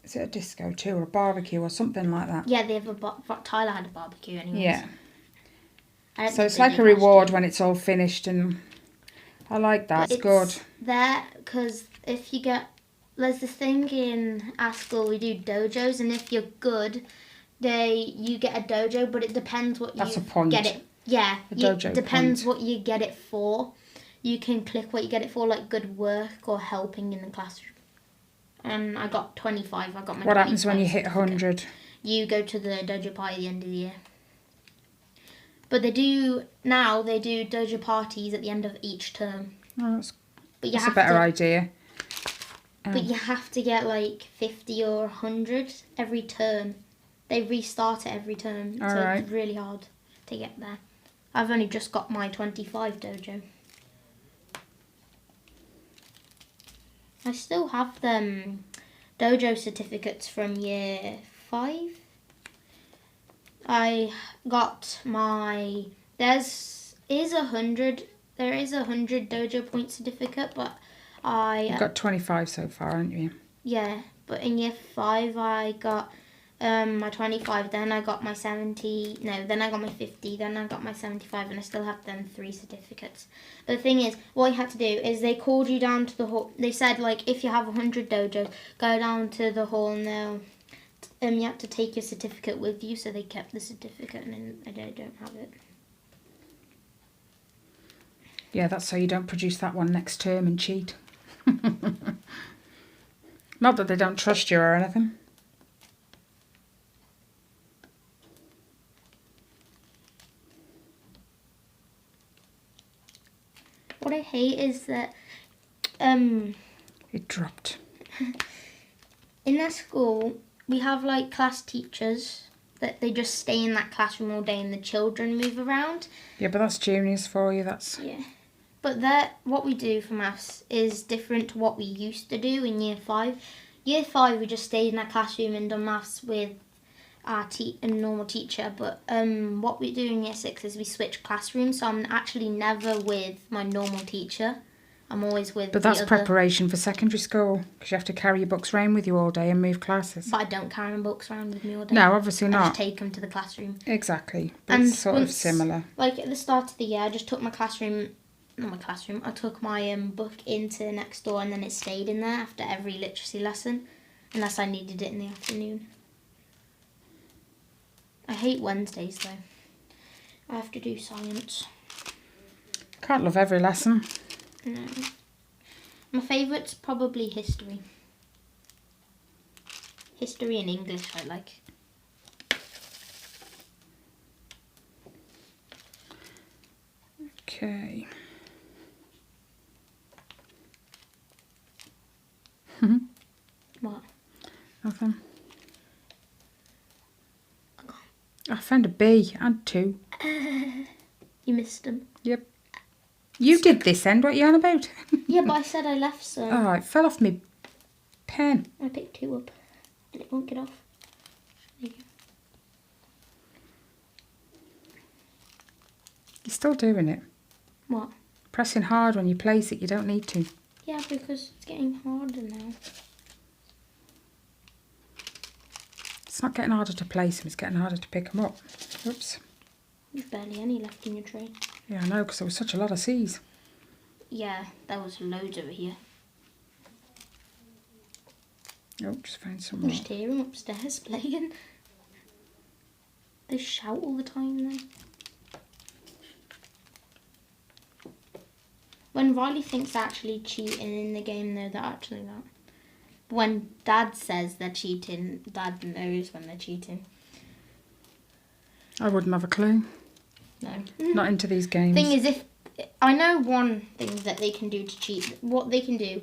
is it a disco too, or a barbecue or something like that? Yeah, they have Tyler had a barbecue anyways. Yeah. So it's like a reward when it's all finished, and I like that. It's good. There, because if you there's this thing in our school, we do dojos, and if you're good, you get a dojo, but it depends what That's you a point. get it. Yeah, dojo depends point. what you get it for. You can click what you get it for, like good work or helping in the classroom. And I got 25. I got my. What happens when you hit 100? You go to the dojo party at the end of the year. But they do dojo parties at the end of each term. Oh, that's But a better idea. But you have to get like 50 or 100 every term. They restart it every term. All so right. It's really hard to get there. I've only just got my 25 dojo. I still have them dojo certificates from year 5. I got there is a 100 dojo point certificate, but You've got 25 so far, haven't you? Yeah, but in year 5 I got my 25, then I got my 70, then I got my 50, then I got my 75, and I still have them 3 certificates. But the thing is, what you had to do is they called you down to the hall. They said, like, if you have 100 dojos, go down to the hall and you have to take your certificate with you, so they kept the certificate, and then I don't have it. Yeah, that's so you don't produce that one next term and cheat. Not that they don't trust you or anything. What I hate is that It dropped. in our school we have like class teachers that they just stay in that classroom all day and the children move around. Yeah, but that's juniors for you. Yeah. But what we do for maths is different to what we used to do in year 5. Year 5 we just stayed in our classroom and done maths with our normal teacher. But what we do in year 6 is we switch classrooms. So I'm actually never with my normal teacher. I'm always with. But that's preparation for secondary school, because you have to carry your books around with you all day and move classes. But I don't carry my books around with me all day. No, obviously not. I just take them to the classroom. Exactly. But it's sort of similar. Like at the start of the year, I just took I took my book into next door, and then it stayed in there after every literacy lesson, unless I needed it in the afternoon. I hate Wednesdays though. I have to do science. Can't love every lesson. No. My favourite's probably history. History and English I like. Okay. What? Nothing. I found a B and 2. You missed them. Yep. You did this end, what are you on about? Yeah, but I said I left some. Oh, it fell off me pen. I picked 2 up. And it won't get off. There you go. You're still doing it. What? Pressing hard when you place it, you don't need to. Yeah, because it's getting harder now. It's not getting harder to place them, it's getting harder to pick them up. Oops. There's barely any left in your tray. Yeah, I know, because there was such a lot of C's. Yeah, there was loads over here. Oh, just found some I more. just hear them upstairs playing. They shout all the time though. When Riley thinks they're actually cheating in the game though, they're actually not. When Dad says they're cheating, Dad knows when they're cheating. I wouldn't have a clue. No. Not into these games. Thing is, if I know one thing that they can do to cheat, what they can do,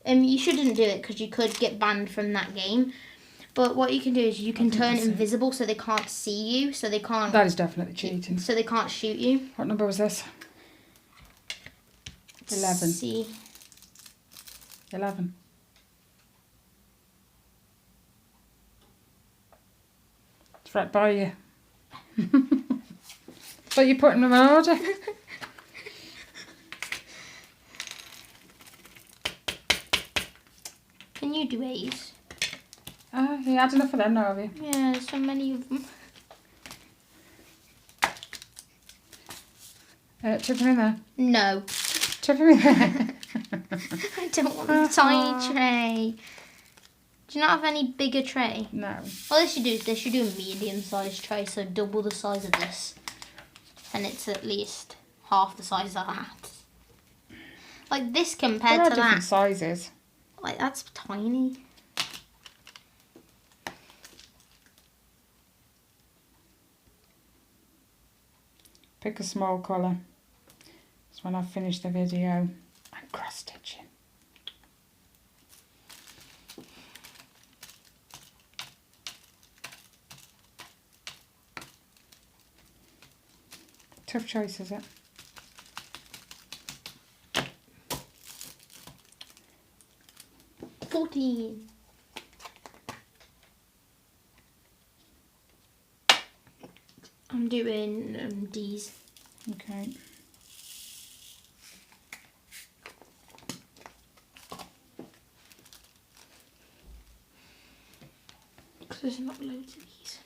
you shouldn't do it because you could get banned from that game. But what you can do is you can turn invisible so they can't see you, so they can't. That is definitely cheating. So they can't shoot you. What number was this? 11. See. 11. It's right by you. So you're putting them in order. Can you do A's? You had enough of them now, have you? Yeah, there's so many of them. Chip them in there. No. Chip them in there. I don't want a tiny tray. Do you not have any bigger tray? No. What they should do is they should do a medium-sized tray, so double the size of this. And it's at least half the size of that. Like this compared There are to different that. sizes. Like that's tiny. Pick a small colour. That's when I've finished the video. And cross stitching. Tough choice, is it? $14. I'm doing D's. Okay. Because there's not loads of these.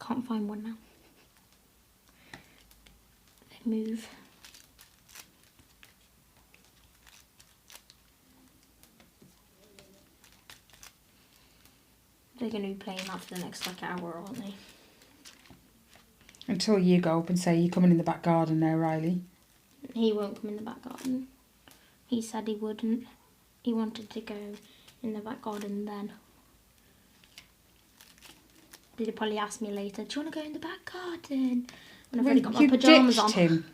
Can't find one now. They move. They're going to be playing that for the next like hour, aren't they? Until you go up and say you're coming in the back garden now, Riley. He won't come in the back garden. He said he wouldn't. He wanted to go in the back garden then. He'll probably ask me later, do you want to go in the back garden? When I've already got my pyjamas on. Him.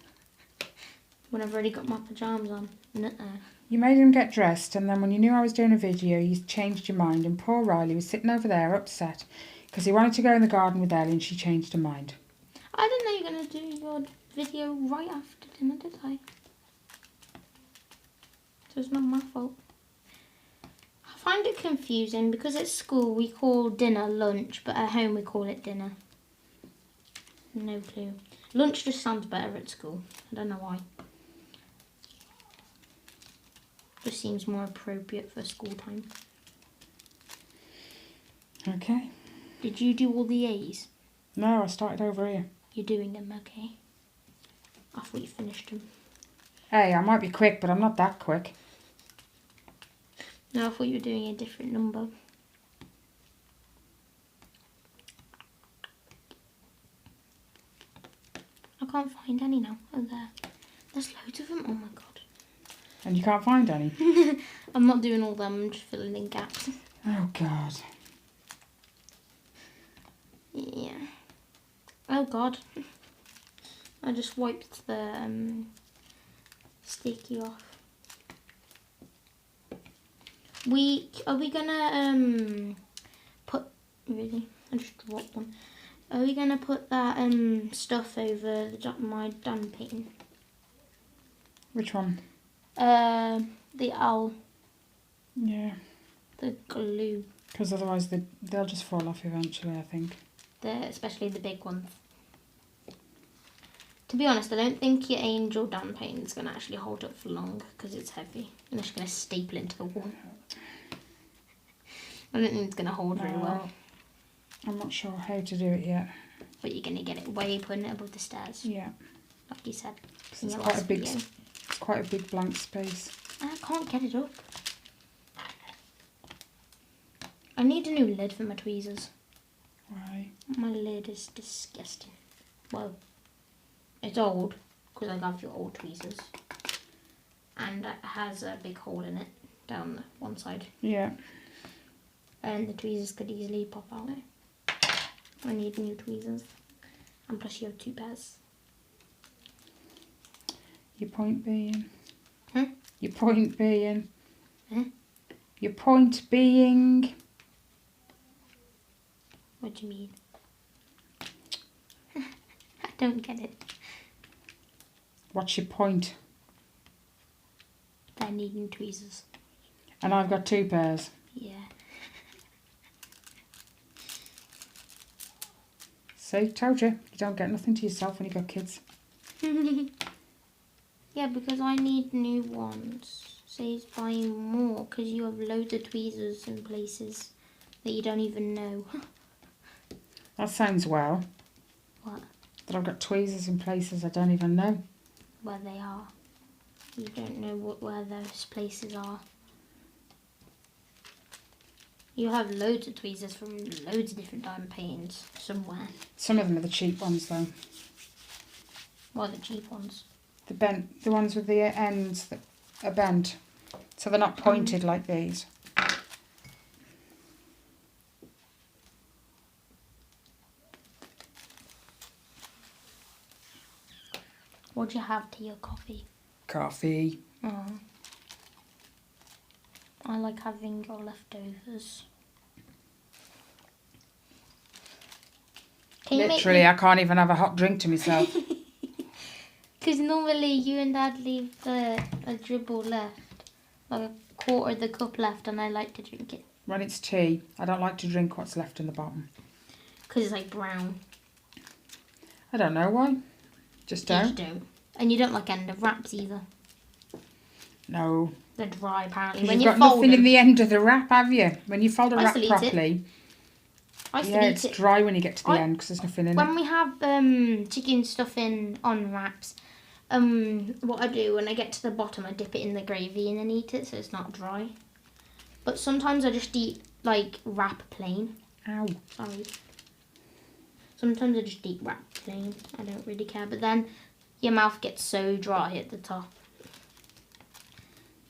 When I've already got my pyjamas on. Nuh-uh. You made him get dressed, and then when you knew I was doing a video, you changed your mind, and poor Riley was sitting over there upset because he wanted to go in the garden with Ellie and she changed her mind. I didn't know you were going to do your video right after dinner, did I? So it's not my fault. I find it confusing because at school we call dinner lunch, but at home we call it dinner. No clue. Lunch just sounds better at school. I don't know why. Just seems more appropriate for school time. Okay. Did you do all the A's? No, I started over here. You're doing them, okay. I thought you finished them. Hey, I might be quick, but I'm not that quick. No, I thought you were doing a different number. I can't find any now. Oh, there. There's loads of them. Oh my god. And you can't find any? I'm not doing all them. I'm just filling in gaps. Oh, God. Yeah. Oh God. I just wiped the sticky off. Are we gonna put, really? I just dropped one. Are we gonna put that stuff over my done painting? Which one? The owl. Yeah. The glue. Because otherwise they'll just fall off eventually, I think. Especially the big ones. To be honest, I don't think your angel done painting is gonna actually hold up for long because it's heavy. I'm just gonna staple it into the wall. I don't think it's gonna hold very well. I'm not sure how to do it yet. But you're gonna get it way putting it above the stairs. Yeah. Like you said. It's quite a big. It's quite a big blank space. I can't get it up. I need a new lid for my tweezers. Why? My lid is disgusting. Well, it's old because I got your old tweezers, and it has a big hole in it down one side. Yeah. And the tweezers could easily pop out. I need new tweezers, and plus you have 2 pairs. Your point being. Huh? Your point being. Huh? Your point being. What do you mean? I don't get it. What's your point? I need new tweezers. And I've got 2 pairs. Yeah. See, told you. You don't get nothing to yourself when you got kids. Yeah, because I need new ones. Saves buying more because you have loads of tweezers in places that you don't even know. That sounds well. What? That I've got tweezers in places I don't even know. Where they are. You don't know where those places are. You have loads of tweezers from loads of different diamond paintings somewhere. Some of them are the cheap ones though. What are the cheap ones? The ones with the ends that are bent. So they're not pointed like these. What do you have to your coffee? Coffee. Oh. I like having your leftovers. Literally, I can't even have a hot drink to myself. Because normally you and Dad leave a dribble left. Like a quarter of the cup left, and I like to drink it. When it's tea, I don't like to drink what's left in the bottom. Because it's like brown. I don't know why. Just You don't. just don't. And you don't like end of wraps either. No. They're dry apparently. When you've got nothing in the end of the wrap, have you? When you fold a wrap properly. It's dry when you get to the end because there's nothing in it. When we have chicken stuffing on wraps, what I do when I get to the bottom, I dip it in the gravy and then eat it so it's not dry. But sometimes I just eat like wrap plain. Ow. Sorry. Sometimes I just eat wrap plain. I don't really care. But then your mouth gets so dry at the top.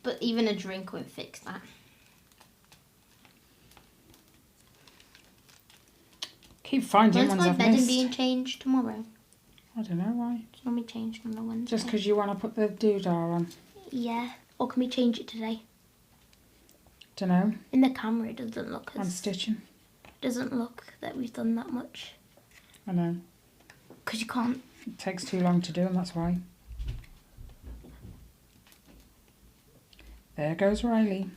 But even a drink won't fix that. Keep finding ones I've When's my bedding missed. being changed tomorrow? I don't know why. It's normally changed on a Wednesday. Just because you want to put the doodah on. Yeah. Or can we change it today? Don't know. In the camera it doesn't look I'm stitching. Doesn't look that we've done that much. I know. Because you can't. It takes too long to do them, that's why. There goes Riley.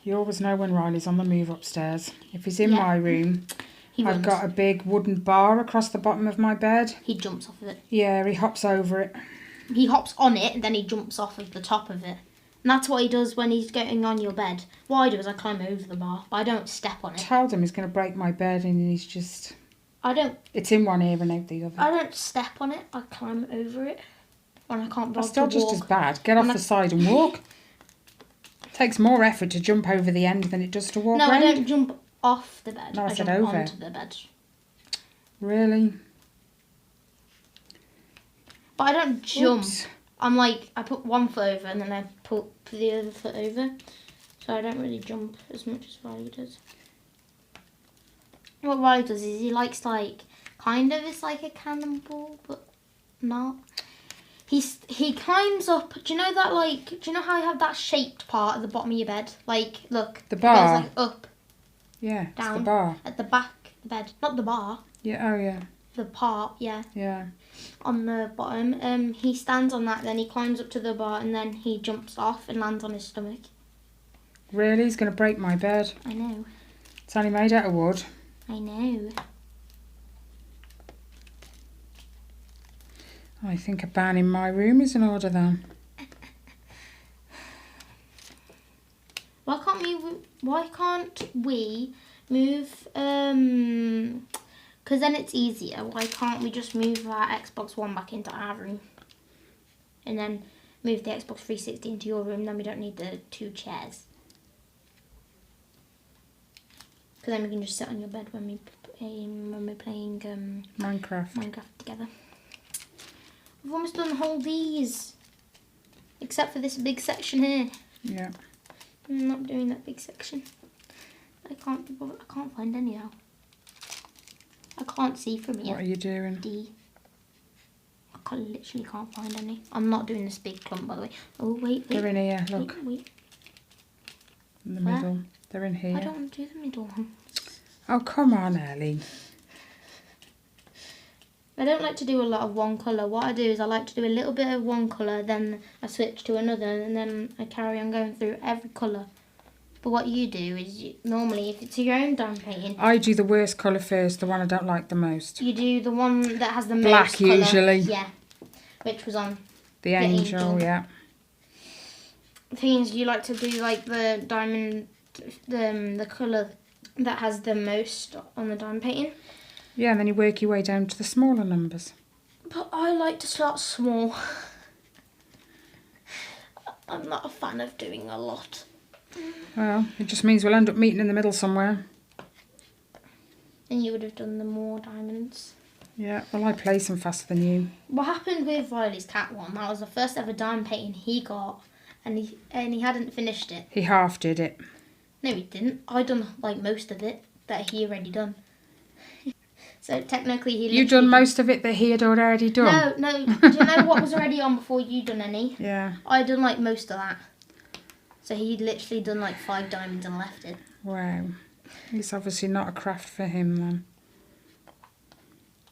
You always know when Riley's on the move upstairs. If he's in my room, I've got a big wooden bar across the bottom of my bed. He jumps off of it. Yeah, he hops over it. He hops on it and then he jumps off of the top of it. And that's what he does when he's getting on your bed. What I do is I climb over the bar, but I don't step on it. I told him he's going to break my bed and he's just... It's in one ear and out the other. I don't step on it, I climb over it. When I can't That's still just as bad. Get off the side and walk. It takes more effort to jump over the end than it does to walk round. No, I don't jump off the bed. No, I said jump over. onto the bed. Really? But I don't jump. Oops. I'm like, I put one foot over and then I put the other foot over. So I don't really jump as much as Riley does. What Riley does is he likes like, kind of it's like a cannonball, but not. He climbs up. Do you know that like? Do you know how you have that shaped part at the bottom of your bed? Like, look, The bar. it goes like up, Yeah, down, it's the bar. at the back of the bed, not the bar. Yeah. Oh yeah. The part, yeah. Yeah. On the bottom. He stands on that, then he climbs up to the bar, and then he jumps off and lands on his stomach. Really? He's gonna break my bed. I know. It's only made out of wood. I know. I think a ban in my room is in order then. Why can't we move? Because then it's easier. Why can't we just move our Xbox One back into our room, and then move the Xbox 360 into your room? Then we don't need the 2 chairs. Because then we can just sit on your bed when we're playing Minecraft together. We've almost done all these, except for this big section here. Yeah. I'm not doing that big section. I can't find any now. I can't see from here. What are you doing? D. I literally can't find any. I'm not doing this big clump, by the way. Oh wait. They're in here. Look. Wait. In the Where? middle. They're in here. I don't want to do the middle one. Oh come on, Ellie. I don't like to do a lot of one colour. What I do is I like to do a little bit of one colour, then I switch to another, and then I carry on going through every colour. But what you do is, normally, if it's your own dime painting... I do the worst colour first, the one I don't like the most. You do the one that has the Black most colour. usually. Yeah, which was on The angel, yeah. The thing is, you like to do like the diamond, the colour that has the most on the diamond painting. Yeah, and then you work your way down to the smaller numbers. But I like to start small. I'm not a fan of doing a lot. Well, it just means we'll end up meeting in the middle somewhere. And you would have done the more diamonds. Yeah, well I place them faster than you. What happened with Riley's cat one? That was the first ever diamond painting he got, and he hadn't finished it. He half did it. No, he didn't. I done like most of it that he already done. So technically he... You done most of it that he had already done? No. Do you know what was already on before you done any? Yeah. I done like most of that. So he literally done like 5 diamonds and left it. Wow. It's obviously not a craft for him then.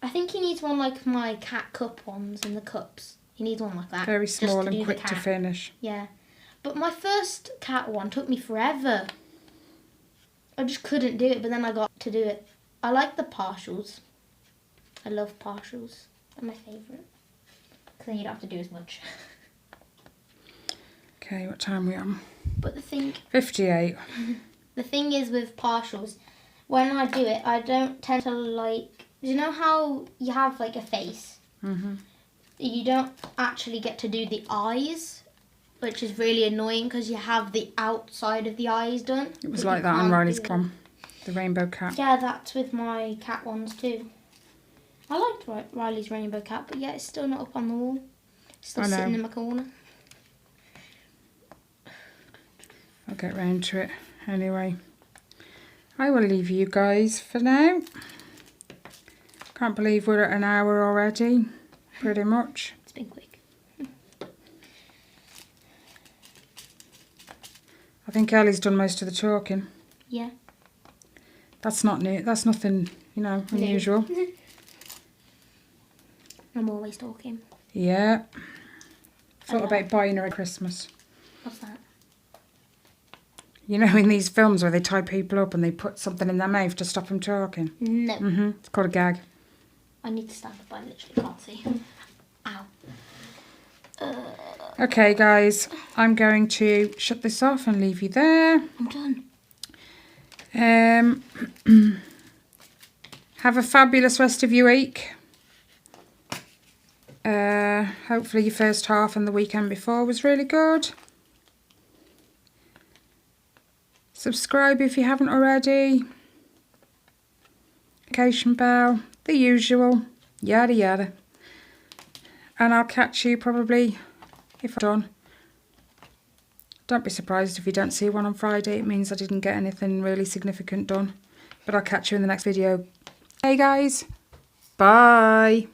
I think he needs one like my cat cup ones and the cups. He needs one like that. Very just small to do and the quick to cat. finish. Yeah. But my first cat one took me forever. I just couldn't do it, but then I got to do it. I like the partials. I love partials. They're my favourite. Because then you don't have to do as much. Okay, what time are we on? But the thing... 58. The thing is with partials, when I do it, I don't tend to like... Do you know how you have like a face? Mm-hmm. You don't actually get to do the eyes, which is really annoying because you have the outside of the eyes done. It was like that on Riley's one. The rainbow cat. Yeah, that's with my cat ones too. I liked Riley's rainbow cat, but yeah, it's still not up on the wall. It's still sitting in my corner. I'll get round to it anyway. I will leave you guys for now. Can't believe we're at an hour already, pretty much. It's been quick. I think Ellie's done most of the talking. Yeah. That's not new. That's nothing, you know, unusual. I'm always talking. Yeah. Thought about buying her a Christmas. What's that? You know, in these films where they tie people up and they put something in their mouth to stop them talking. No. Mm-hmm. It's called a gag. I need to stand up. I literally can't see. Ow. Okay, guys. I'm going to shut this off and leave you there. I'm done. Have a fabulous rest of your week. Hopefully your first half and the weekend before was really good. Subscribe if you haven't already. Notification bell, the usual, yada yada. And I'll catch you probably if I'm done. Don't be surprised if you don't see one on Friday. It means I didn't get anything really significant done. But I'll catch you in the next video. Hey guys, bye.